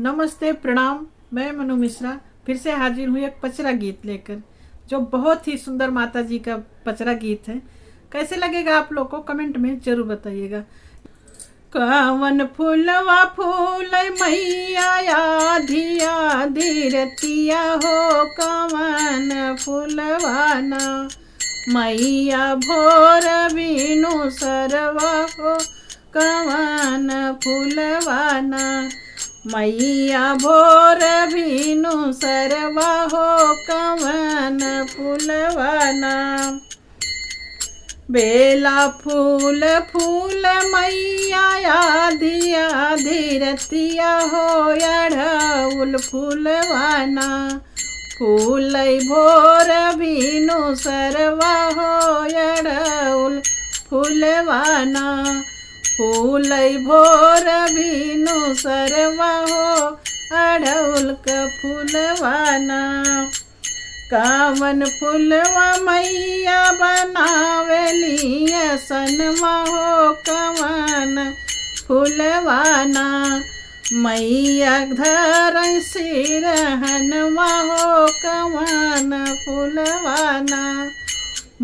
नमस्ते, प्रणाम। मैं मनु मिश्रा फिर से हाजिर हूँ एक पचरा गीत लेकर, जो बहुत ही सुंदर माता जी का पचरा गीत है। कैसे लगेगा आप लोग को कमेंट में जरूर बताइएगा। कवन फूलवा फूल मैया आधी आधी रतिया हो, कवन फूलवाना मैया भोर बीनु सरवा हो, कवन फूलवाना मैया भोर बीनु सरवा हो, कवन फूलवाना बेला फूल फूल मैया आधी आधी रतिया हो, अढ़उल फूलवाना फूल भोर बीनु सरवा हो, अढ़उल फूलवाना फूल भोर बीनु सरवा हो, अढ़उल का फूलवाना कावन फूलवा मैया बनावेली सनमा हो, कवन फूलवाना मैया धर सिरहनवा हो, कवन फूलवाना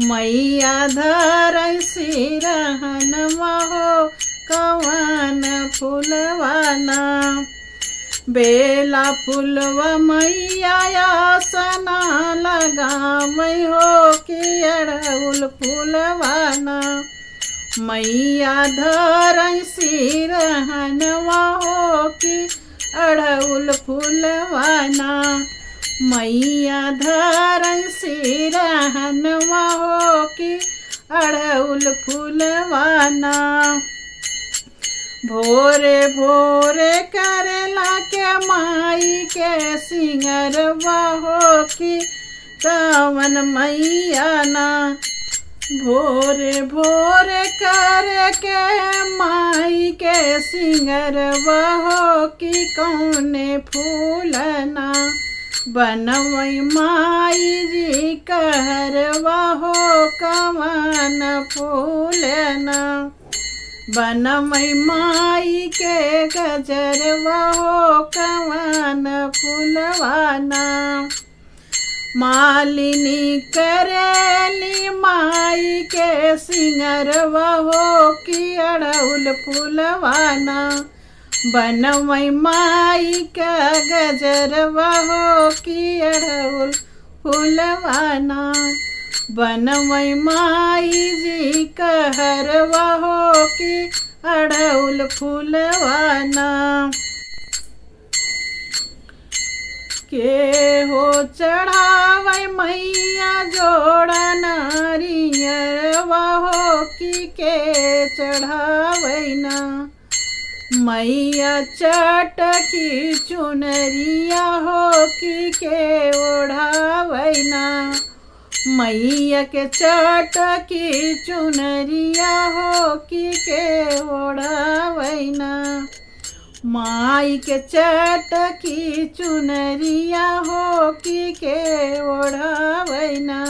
मैया धर सिरहनवा हो, कवन फूलवाना बेला फूलवा मैया आसना लगावै हो, कि अढ़उल फूलवाना मैया धर सिरहनवा हो, कि अढ़उल फूलवाना मैया धर सिरहनवा हो, कि अढ़उल फूलवाना भोरे भोरे करेला के माई के सिंगरवा हो, कि कवन मैया ना भोरे भोरे करे के माई के सिंगरवा हो, कि कौने फूलना बनवै माई जी कहरवा हो, कवन फूलना बनवै माई के गजरवा हो, कवन फूलवाना मालिनी करेली माई के सिंगरवा हो, कि अढ़उल फूलवाना बनवै माई का गजरवा हो, कि अढ़उल फूलवाना बनवै माई जी कहरवा हो, कि अढ़उल फूलवाना के हो चढ़ावै मैया जोड़ा नारियरवा हो, कि के चढ़ावै ना मैया चटकी चुनरिया हो, कि के ओढ़ावै ना मैया के चटकी चुनरिया हो, कि के ओढ़ावै ना माई के चटकी चुनरिया हो, कि के ओढ़ावै ना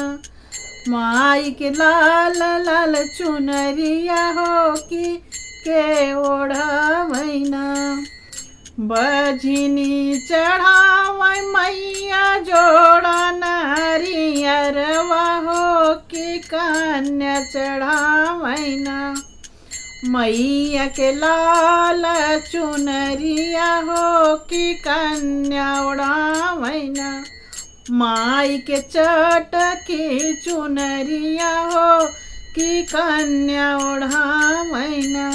माई के लाल लाल चुनरिया हो, कि के ओढ़ावै ना बजनी चढ़ावै मैया जोड़ा नारियरवा हो, कि कन्या चढ़ावै ना मैया के लाल चुनरिया हो, कि कन्या ओढ़ावै ना माई के चटकी चुनरिया हो, कि कन्या ओढ़ावै ना।